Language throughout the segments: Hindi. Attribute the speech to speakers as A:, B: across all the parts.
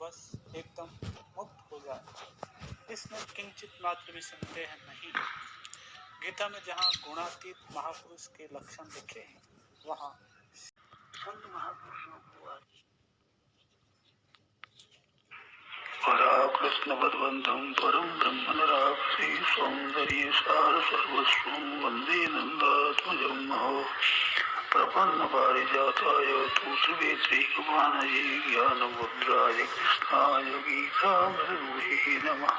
A: बस एकदम मुक्त हो जाए, इसमें किंचित मात्र भी संदेह नहीं। गीता में जहाँ गुणातीत महापुरुष के लक्षण लिखे हैं, वहाँ संत महापुरुषों को कृष्ण भगवंतम परम ब्रह्म राक्षसी सौंदर्य सार सर्वस्वं वंदे नंदात्मजं प्रपन्न पारिजाताय तुलसीवेत्रैकपाणये ज्ञानमुद्राय कृष्णाय गीतामृतदूहे नमः।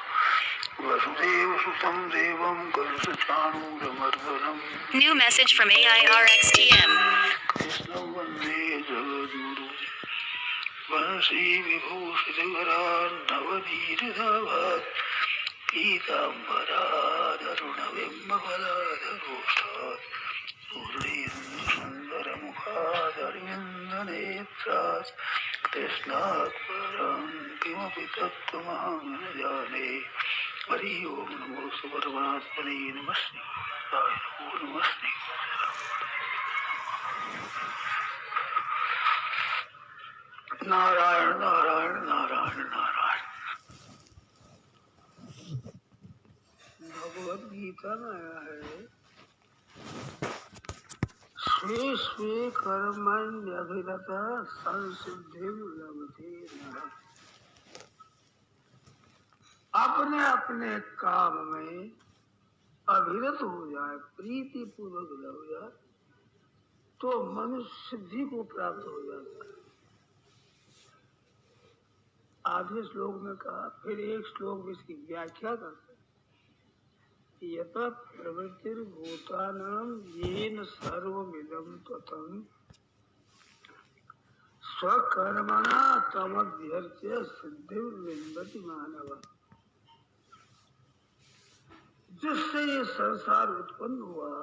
A: वसुदेवसुतं देवं कंसचाणूरमर्दनम्।
B: New message from AIRXTM.
A: कृष्णं वन्दे जगद्गुरुम्। वंशी विभूषितकरान्नवनीरदाभात् पीताम्बरादरुणबिम्बफलादरोष्ठात् पूर्णेन्दुसुन्दरमुखादरविन्दनेत्रात् कृष्णात् परं किमपि तत्त्वमहं न जाने। हरि ओम नमो परमात्मने नमस्ते नमस्ते। नारायण नारायण नारायण नारायण। भगवद गीता में आया है, स्वे स्वे कर्मण्यभिरता संसिद्धिं लभते नरः। अपने अपने काम में अभिरत हो जाए, प्रीति पूर्वक लग जाए, तो मनुष्य सिद्धि को प्राप्त हो जाता है। आधे श्लोक में कहा, फिर एक श्लोक में इसकी व्याख्या करते हैं। यतः प्रवृत्तिर्भूतानां येन सर्वमिदं ततं स्वकर्मणा तमभ्यर्च्य सिद्धिं विन्दति मानवः। जिससे ये संसार उत्पन्न हुआ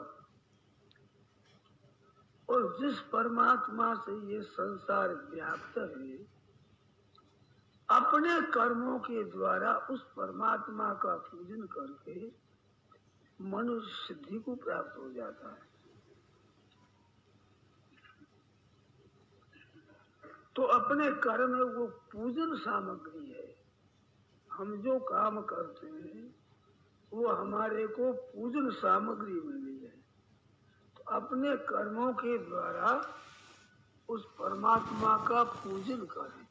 A: और जिस परमात्मा से ये संसार व्याप्त है, अपने कर्मों के द्वारा उस परमात्मा का पूजन करके मनुष्य सिद्धि को प्राप्त हो जाता है। तो अपने कर्म में वो पूजन सामग्री है। हम जो काम करते हैं वो हमारे को पूजन सामग्री मिली है। तो अपने कर्मों के द्वारा उस परमात्मा का पूजन करें।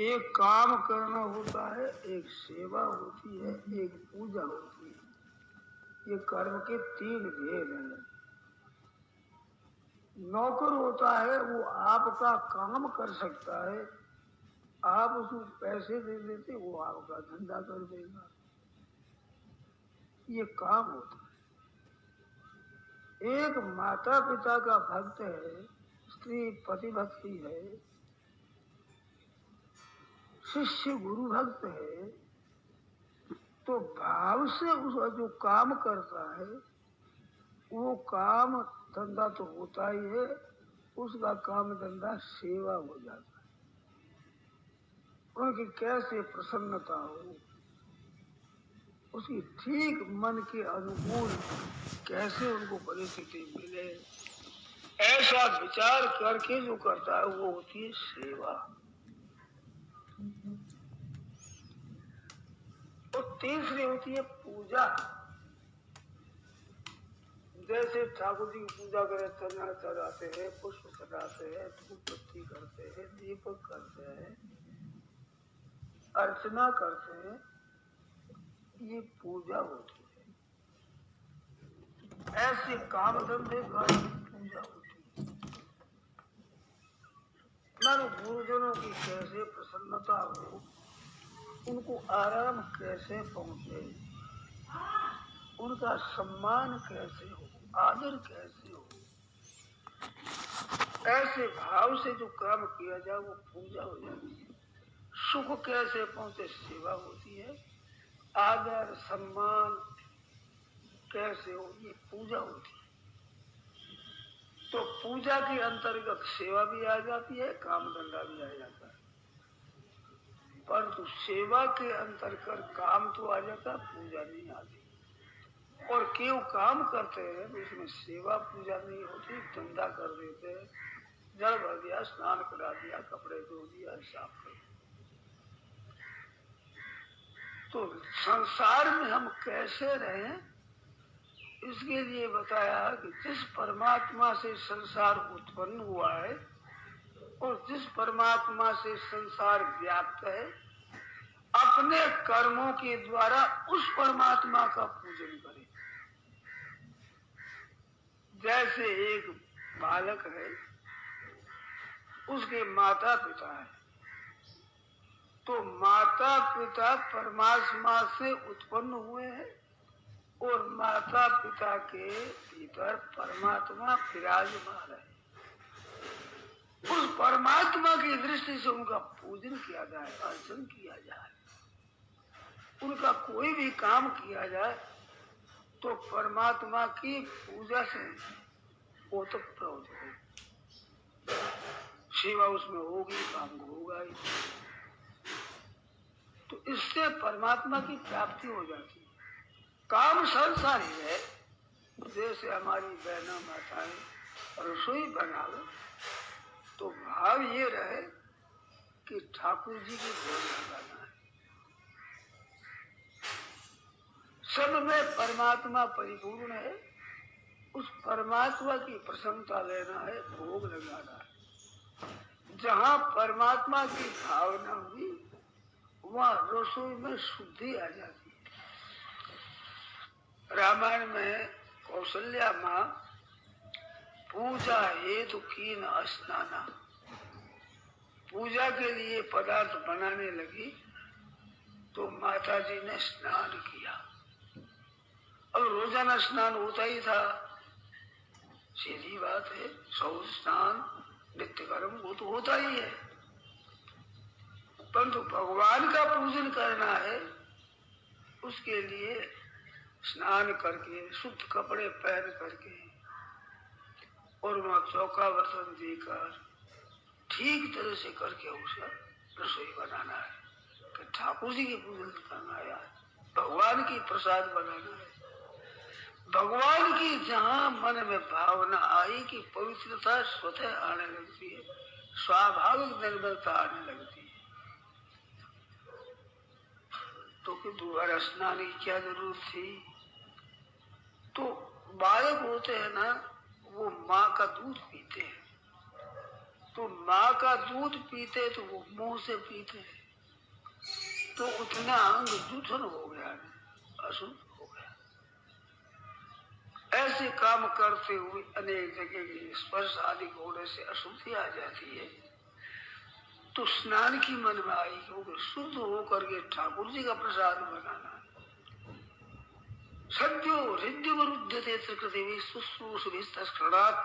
A: एक काम करना होता है, एक सेवा होती है, एक पूजा होती है। ये कर्म के तीन भेद हैं। नौकर होता है, वो आपका काम कर सकता है, आप उसको पैसे दे देते, वो आपका धंधा कर देगा। ये काम होता है। एक माता पिता का भक्त है, स्त्री पति भक्ति है, शिष्य गुरु भक्त है, तो भाव से उसका जो काम करता है वो काम धंधा तो होता ही है, उसका काम धंधा सेवा हो जाता है। उनकी कैसे प्रसन्नता हो, उसकी ठीक मन के अनुकूल कैसे उनको परिस्थिति मिले, ऐसा विचार करके जो करता है वो होती है सेवा। और तीसरी होती है पूजा। जैसे ठाकुर जी की पूजा करें, चना चढ़ाते हैं, पुष्प चढ़ाते हैं, धूप बत्ती करते हैं, दीपक करते हैं, अर्चना करते हैं, ये पूजा होती है। ऐसे काम धंधे का पूजा होती है। मानो गुरुजनों की कैसे प्रसन्नता हो, उनको आराम कैसे पहुंचे, उनका सम्मान कैसे हो, आदर कैसे हो, ऐसे भाव से जो काम किया जाए वो पूजा हो जाती है। सुख कैसे पहुंचे, सेवा होती है। आदर सम्मान कैसे हो, ये पूजा होती है। तो पूजा के अंतर्गत सेवा भी आ जाती है, काम धंधा भी आ जाता है। परंतु सेवा के अंतर्गत काम तो आ जाता, पूजा नहीं आती। और क्यों काम करते हैं तो इसमें सेवा पूजा नहीं होती, धंधा कर देते हैं, जल भर दिया, स्नान करा दिया, कपड़े धो दिया, साफ कर दिया। तो संसार में हम कैसे रहें, इसके लिए बताया कि जिस परमात्मा से संसार उत्पन्न हुआ है और जिस परमात्मा से संसार व्याप्त है, अपने कर्मों के द्वारा उस परमात्मा का पूजन करें। जैसे एक बालक है, उसके माता पिता है, तो माता पिता परमात्मा से उत्पन्न हुए हैं और माता पिता के भीतर परमात्मा विराजमान है। उस परमात्मा की दृष्टि से उनका पूजन किया जाए, अर्चन किया जाए, उनका कोई भी काम किया जाए तो परमात्मा की पूजा से ओतप्रोत हो, सेवा उसमें होगी, काम होगा ही। तो इससे परमात्मा की प्राप्ति हो जाती है। काम संसारी है, जैसे हमारी बहना माताएं रसोई बनावे तो भाव ये रहे कि ठाकुर जी की भोग लगाना है। सब में परमात्मा परिपूर्ण है, उस परमात्मा की प्रसन्नता लेना है, भोग लगाना है। जहां परमात्मा की भावना हुई वहां रसोई में शुद्धि आ जाती है। रामायण में कौशल्या मां पूजा हेतु कीन स्नाना, पूजा के लिए पदार्थ बनाने लगी तो माता जी ने स्नान किया। अब रोजाना स्नान होता ही था, सीधी बात है, शौच स्नान नित्य कर्म वो तो होता ही है, परंतु भगवान का पूजन करना है, उसके लिए स्नान करके शुद्ध कपड़े पहन करके और वहां चौका बर्तन देकर ठीक तरह से करके उसे रसोई बनाना है कि ठाकुर जी की पूजन करना है, भगवान की प्रसाद बनाना है। भगवान की जहां मन में भावना आई कि पवित्रता स्वतः आने लगती है, स्वाभाविक निर्मलता आने लगती है। तो कि दोबारा स्नान की क्या जरूरत थी? तो बालक होते हैं ना, वो माँ का दूध पीते हैं, तो माँ का दूध पीते तो वो मुंह से पीते हैं, तो उतना अंग दूषण हो गया, अशुद्ध हो गया। ऐसे काम करते हुए अनेक जगह की स्पर्श आदि होने से अशुद्धि आ जाती है। तो स्नान की मन में आई क्योंकि शुद्ध होकर के ठाकुर जी का प्रसाद बनाना है। सद्यो हृदय विरुद्धते त्रिकृति शुश्रूषिभिस्तस्खलनात्,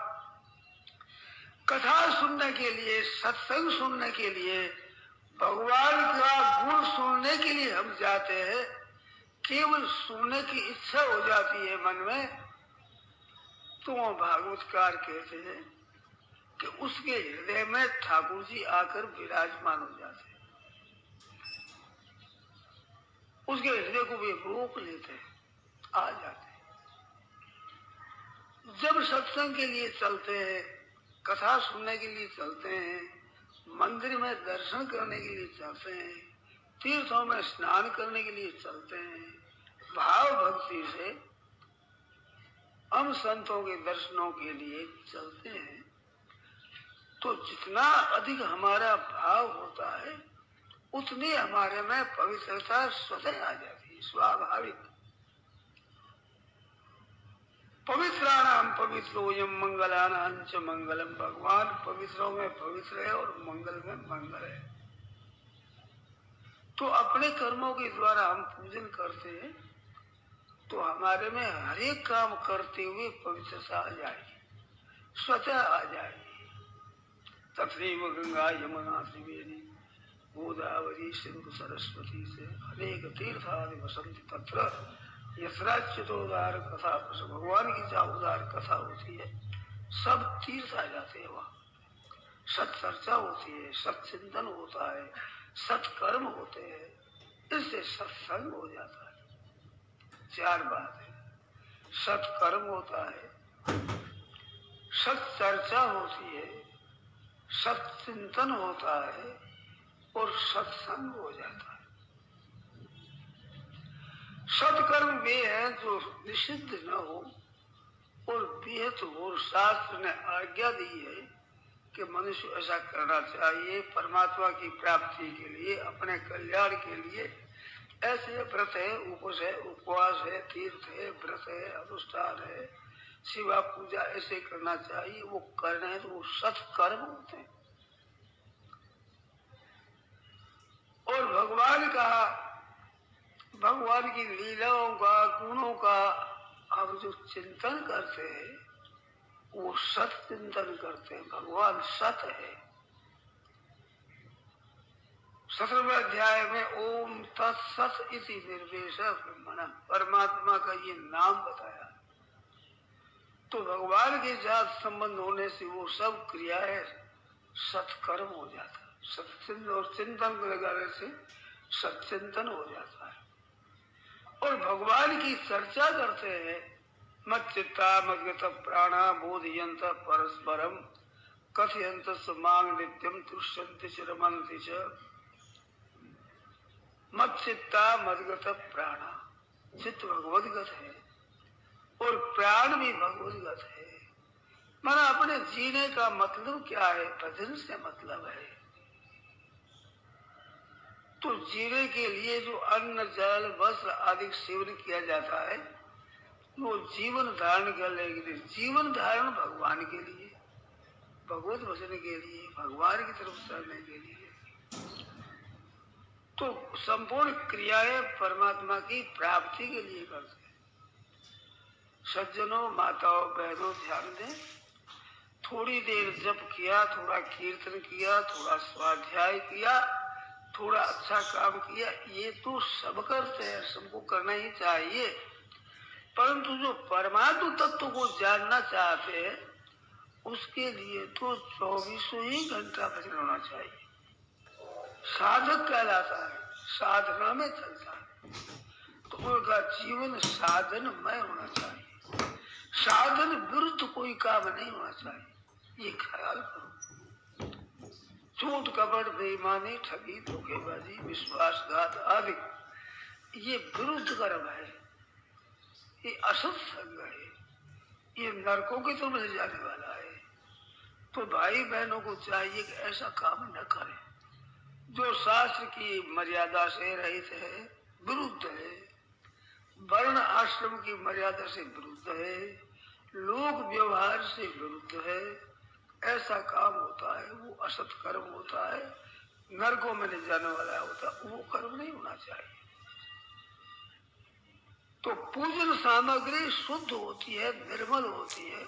A: कथा सुनने के लिए, सत्संग सुनने के लिए, भगवान का गुण सुनने के लिए हम जाते हैं। केवल सुनने की इच्छा हो जाती है मन में, तो वो भागवतकार कहते हैं कि उसके हृदय में ठाकुर जी आकर विराजमान हो जाते हैं, उसके हृदय को भी रोक लेते हैं, आ जाते हैं। जब सत्संग के लिए चलते हैं, कथा सुनने के लिए चलते हैं, मंदिर में दर्शन करने के लिए चलते हैं, तीर्थों में स्नान करने के लिए चलते हैं, भाव भक्ति से हम संतों के दर्शनों के लिए चलते हैं, तो जितना अधिक हमारा भाव होता है उतनी हमारे में पवित्रता स्वतः आ जाती है, स्वाभाविक। पवित्राणाम पवित्रोयम मंगलानां च मंगलम, भगवान पवित्रों में पवित्र है और मंगल में मंगल है। तो अपने कर्मों के द्वारा हम पूजन करते हैं तो हमारे में हर एक काम करते हुए पवित्रता आ जाएगी, स्वतः आ जाएगी। तथैव गंगा यमुना त्रिवेणी गोदावरी सिंधु सरस्वती से अनेक तीर्थ आदि वसंत तत्र यथराच्युतोदार कथा, भगवान की जहाँ उदार कथा होती है सब तीर्थ आ जाते हैं, वहाँ सत्चर्चा होती है, सत्चिंतन होता है, सत्कर्म होते हैं, इससे सत्संग हो जाता है। चार बात है, सत्कर्म होता है, सत्चर्चा होती है, सत्चिंतन होता है और सत्संग हो जाता है। सत्कर्म वे हैं जो निषिद्ध न हो और विहित हो। शास्त्र ने आज्ञा दी है कि मनुष्य ऐसा करना चाहिए परमात्मा की प्राप्ति के लिए, अपने कल्याण के लिए। ऐसे व्रत है, उपवास है, तीर्थ है, व्रत है, अनुष्ठान है, सेवा पूजा ऐसे करना चाहिए। वो करने हैं तो वो सत्कर्म होते हैं। और भगवान की लीलाओं का, गुणों का हम जो चिंतन करते हैं वो सत चिंतन करते हैं। भगवान सत है। 17वें अध्याय में ओम तत्सत इति निर्देश ब्रह्मण, परमात्मा का ये नाम बताया। तो भगवान के साथ संबंध होने से वो सब क्रियाएं सत्कर्म हो जाता है। सत्चिंतन और चिंतन लगाने से सत्चिंतन हो जाता है। और भगवान की चर्चा करते हैं। मच्चित्ता मद्गत प्राणा बोधयंत परस्परम कथयंत मांग नित्यम तुष्यंति च रमन्ति च। मच्चित्ता मद्गत प्राणा, चित्त भगवदगत है और प्राण भी भगवदगत है। माना अपने जीने का मतलब क्या है? भजन से मतलब है। तो जीने के लिए जो अन्न जल वस्त्र आदि सेवन किया जाता है वो जीवन धारण करने के लिए, जीवन धारण भगवान के लिए, भगवत भजन के लिए, भगवान की तरफ चलने के लिए। तो संपूर्ण क्रियाएं परमात्मा की प्राप्ति के लिए करते हैं। सज्जनों, माताओं, बहनों ध्यान दें। थोड़ी देर जप किया, थोड़ा कीर्तन किया, थोड़ा स्वाध्याय किया, थोड़ा अच्छा काम किया, ये तो सब करते हैं, सबको करना ही चाहिए। परंतु जो परमात्म तत्व को जानना चाहते हैं उसके लिए तो 24 ही घंटा भजन होना चाहिए। साधक कहलाता है, साधना में चलता है। तो उनका जीवन साधनमय होना चाहिए। साधन विरुद्ध कोई काम नहीं होना चाहिए, ये ख्याल करो। झूठ कपट बेईमानी ठगी धोखेबाजी विश्वासघात आदि ये विरुद्ध कर्म है, ये असत संग है, ये नरकों की तरफ ले जाने वाला है। तो भाई बहनों को चाहिए कि ऐसा काम न करें जो शास्त्र की मर्यादा से रहित है, विरुद्ध है, वर्ण आश्रम की मर्यादा से विरुद्ध है, लोक व्यवहार से विरुद्ध है। ऐसा काम होता है वो असत कर्म होता है, नरकों में ले जाने वाला होता है, वो कर्म नहीं होना चाहिए। तो पूजन सामग्री शुद्ध होती है, निर्मल होती है,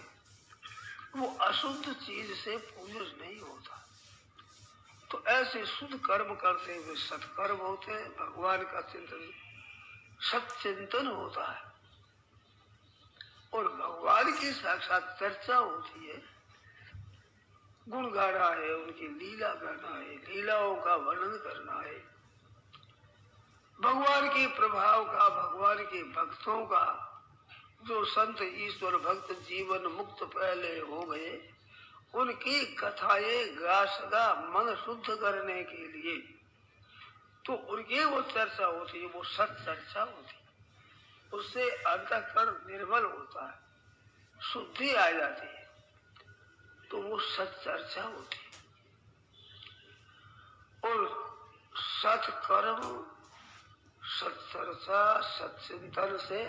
A: वो अशुद्ध चीज से पूजन नहीं होता। तो ऐसे शुद्ध कर्म करते हुए सत्कर्म होते हैं। भगवान का चिंतन सत्चिंतन होता है और भगवान की साक्षात चर्चा होती है। गुण गाना है, उनकी लीला करना है, लीलाओं का वर्णन करना है, भगवान के प्रभाव का, भगवान के भक्तों का। जो संत ईश्वर भक्त जीवन मुक्त पहले हो गए उनकी कथाएं गा सदा मन शुद्ध करने के लिए, तो उनकी वो चर्चा होती है, वो सत चर्चा होती है। उससे अंतःकरण निर्मल होता है, शुद्धि आ जाती है, तो वो सत चर्चा होती है। और सत्कर्म सत्चर्चा सत्चिंतन से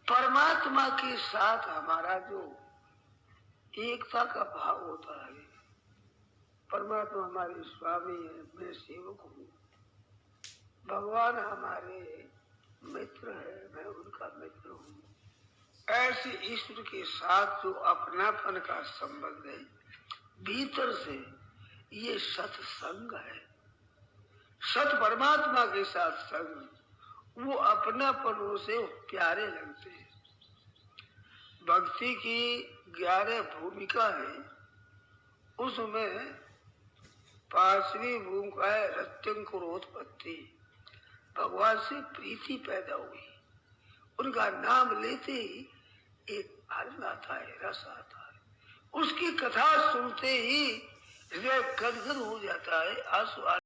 A: परमात्मा के साथ हमारा जो एकता का भाव होता है। परमात्मा हमारे स्वामी है, मैं सेवक हूँ, भगवान हमारे मित्र है, मैं उनका मित्र हूँ। ऐसे ईश्वर के साथ जो अपनापन का संबंध है भीतर से, ये सत्संग है। सत परमात्मा के साथ संग, वो अपनापनों से प्यारे लगते हैं। भक्ति की 11 भूमिका है, उसमें 5वीं भूमिका है रत्यंकुरोत्पत्ति। भगवान से प्रीति पैदा हुई, उनका नाम लेते ही एक आनंद आता है, रस आता है, उसकी कथा सुनते ही हृदय गदगद हो जाता है, आंसू